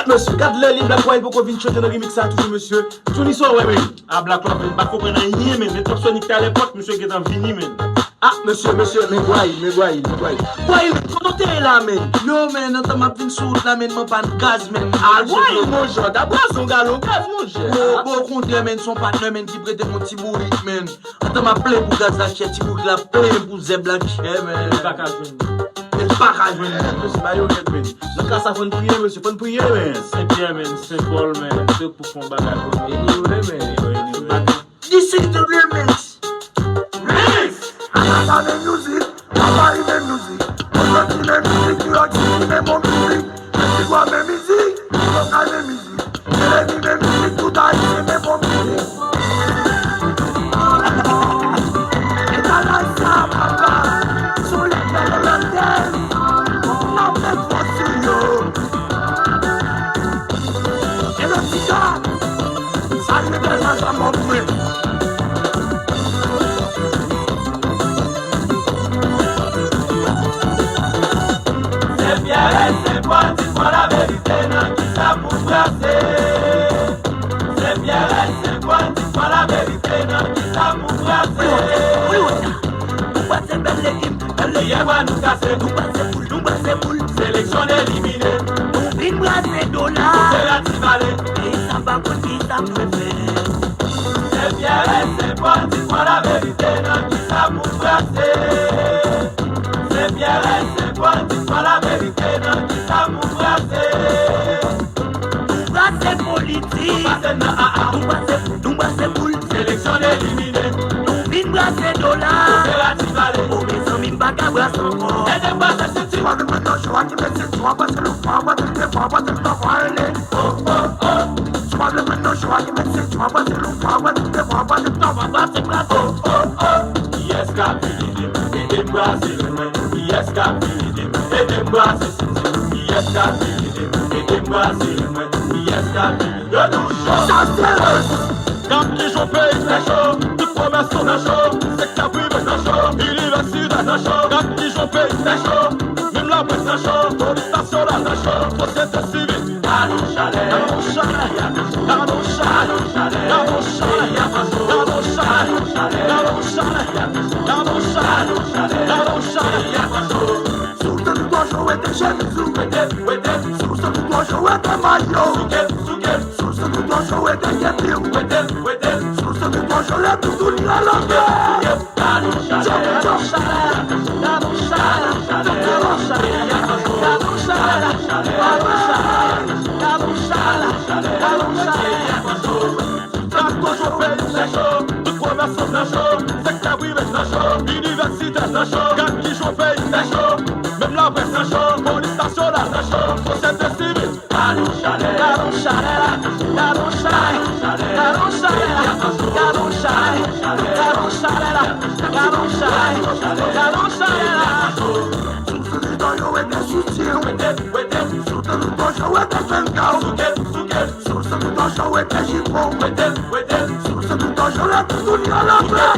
monsieur, garde le livre, la quoi, il faut venir chanter dans le remix, ça, toujours, monsieur. Johnny so, ouais, oui. Ah, Black Love, il ne faut pas rien, mais les top Sonic à l'époque, monsieur, qui est en vini, mais. Ah, monsieur, mais voyez. Voyez, quand on est là, mais. Yo, mais, non, t'as ma pine sous là, mais, non, pas de gaz, mais. Ah, voyez, mon genre, d'abord, son galon, gaz, mon genre. Bon, contre, mais, son partenaire, mais, qui prête mon petit bourrique, mais. Attends, ma plaie pour gaz, la chèque, petit bourrique, la plaie pour zèbre, la chèque, mais. C'est pas qu'à jouer. C'est pas qu'à jouer, monsieur, pas yo, qu'elle fait. Donc, là, ça, faut une prière, monsieur, faut une prière, mais. Saint-Pierre, mais, Saint-Paul, mais, c'est pour fond bagage. Anyway, mais. This is the remix. Papa the music, papa il the music. Aujourd'hui les musiques, tu as dit mes mon musique. Tu vois mes musiques, tu vois mes musiques. Et les musiques, tout a dit mes mon musique. Et dans la salle, papa, sur les belles lanternes, on a fait trop sur yo. Et le petit gars, ça lui fait ça mon bruit. C'est bon, dis-moi la vérité, non, qui ça pour brasser. C'est bien, c'est bon, dis-moi la vérité, non, qui ça pour brasser. Nous passons belle l'équipe, Elle y a quoi nous casser, nous passons boule. sélection éliminée, Nous vîmes brasser dollars. c'est la tivalée. Et ça va pour qui ça préfère. C'est bien, c'est bon, dis-moi la vérité, non, qui ça pour brasser. C'est bien, c'est bon, dis-moi la vérité, non, qui ça pour brasser. Nous brasser politique. Nous brasser boule. Sélection éliminée, Nous vîmes brasser dollars. c'est la tivalée. Oh mes amis m'baka brasse encore. Et des brasses, c'est tu. Tu vas me mettre dans le choix qui me dit, tu vas passer le foie, passer le foie, passer le foie, tu vas me mettre dans le choix qui me dit, tu vas passer le foie, passer le foie, passer le foie, passer le foie. Yes, Captain, et des Brazil, yes, Captain, et des Brazil, yes, Captain, et des Brazil, yes, Captain, de nous chaud. Quand les gens payent, c'est chaud, toutes promesses sont chaud, c'est que t'as pris, mais c'est chaud, l'université, c'est chaud, quand les gens payent, c'est chaud, même la presse, c'est chaud, police nationale, c'est chaud, société civile, à nos chalets, à nos chalets, à nos chalets, à nos chalets, à nos chalets, Sous ce nous doit jouer des chemises, sous ce nous doit jouer des maillots, sous ce nous doit jouer des yépirs, sous ce nous doit jouer tout le à l'envers. Université, c'est chaud, quand qui joue pays, c'est chaud, même la presse, c'est chaud, police nationale, c'est chaud, société civile, à nos chalets, à nos chalets, à nos chalets, à nos chalets, à nos chalets, à nos chalets, à nos chalets, à nos chalets, Sous ce nous doit jouer des soutiens, sous ce nous doit jouer des fengals, sous ce nous doit jouer des gibbons, sous ce nous doit jouer tout le à l'envers.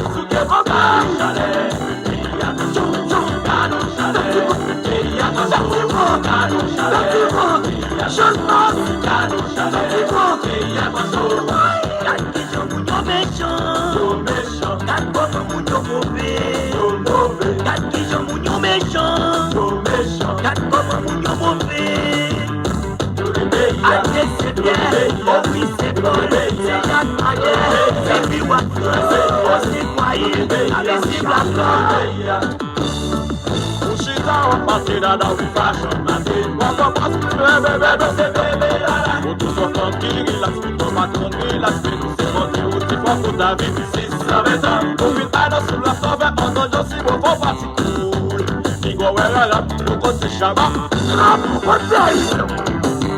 David, c'est ça, mais ça, au final, sur la sauve, on a aussi beau, faut pas si cool. Digo, ouais, là, le côté Shabbat,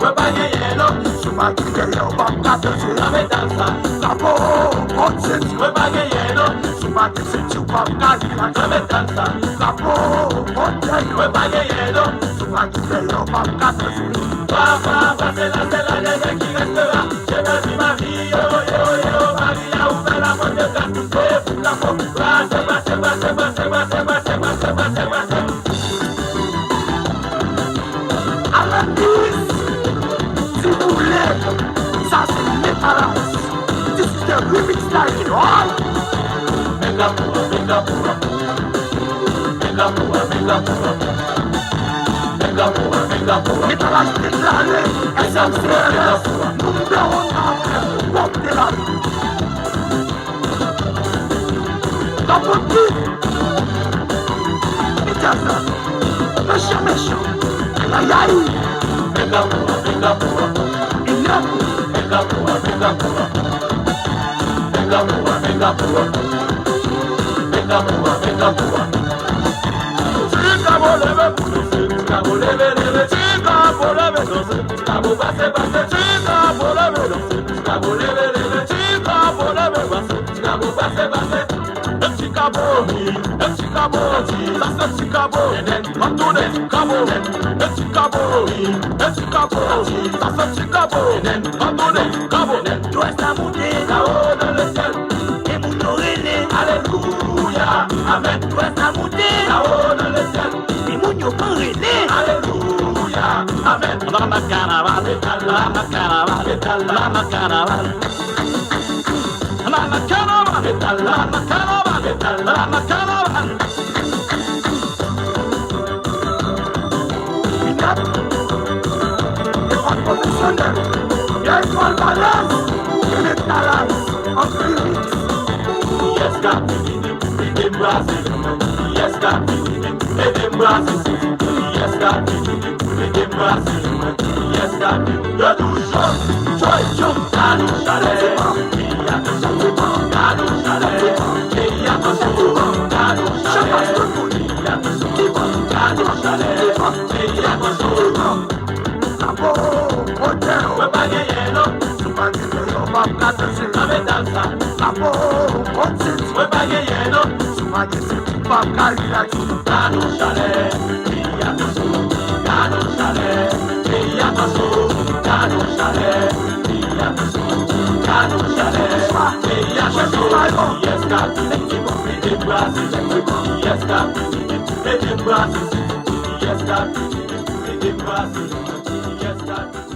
ouais, pas yellow, Tu m'as dit que yo, pas de la médanza, Capo, on sait, ouais, pas yellow, tu m'as dit que tu vas me la médanza, Capo, on sait, ouais, pas yellow, tu m'as dit que yo, pas papa, c'est la dernière qui restera. J'ai perdu ma vie, yo, Marie a ouvert la porte de ta coupe, la porte, the remix style, right? Mega pura, mega pura. Mega pura, mega pura. Mega pura, mega pura. Métalage déclaré, SMCRS, numéro 9, pop de la vie. Double kick. Métalage, méchant, méchant. Aïe aïe. Mega pura, mega pura. Il est Mega pura, mega pura. Mega pura, mega pura. Mega pura, mega pura. Chicago leve, Chicago leve, leve. Chicago leve, Chicago passe, passe. Chicago leve, Chicago leve, leve. Chicago leve, Chicago passe, passe. Chicago, Chicago, ça c'est Chicago. Antone, Chicago, Chicago, Chicago, ça c'est Chicago. Antone, Chicago. toi ça monté, Là-haut dans le ciel, et mon orélé. alléluia, amen. Toi ça monté, Là-haut dans le ciel, et mon yo parélé. alléluia, amen. Rama carnaval, rama carnaval, rama carnaval. Rama carnaval, rama carnaval, rama carnaval. Minap, et on professionnel. Y'a une bonne balance, et métalage, en remix. Yes, God, in Brazil. Yes, God, in Brazil. Yes, God, in Brazil. Yes, God, you're too short. Joy, jump, Dano Chalet. Dano Chalet. Dano Chalet. Sabo, hotel, We're back again, no? Sumagile, yo, bab, katese. I'm a dancer. Sabo, hotel, We're back again, no? Sumagile, bab, kalilaki. Dano Chalet. Dano Chalet. Dano Chalet. Dano Chalet. Yes, God, in Brazil. Yes, God, in Brazil. Yes, God, in Brazil. Yes, God.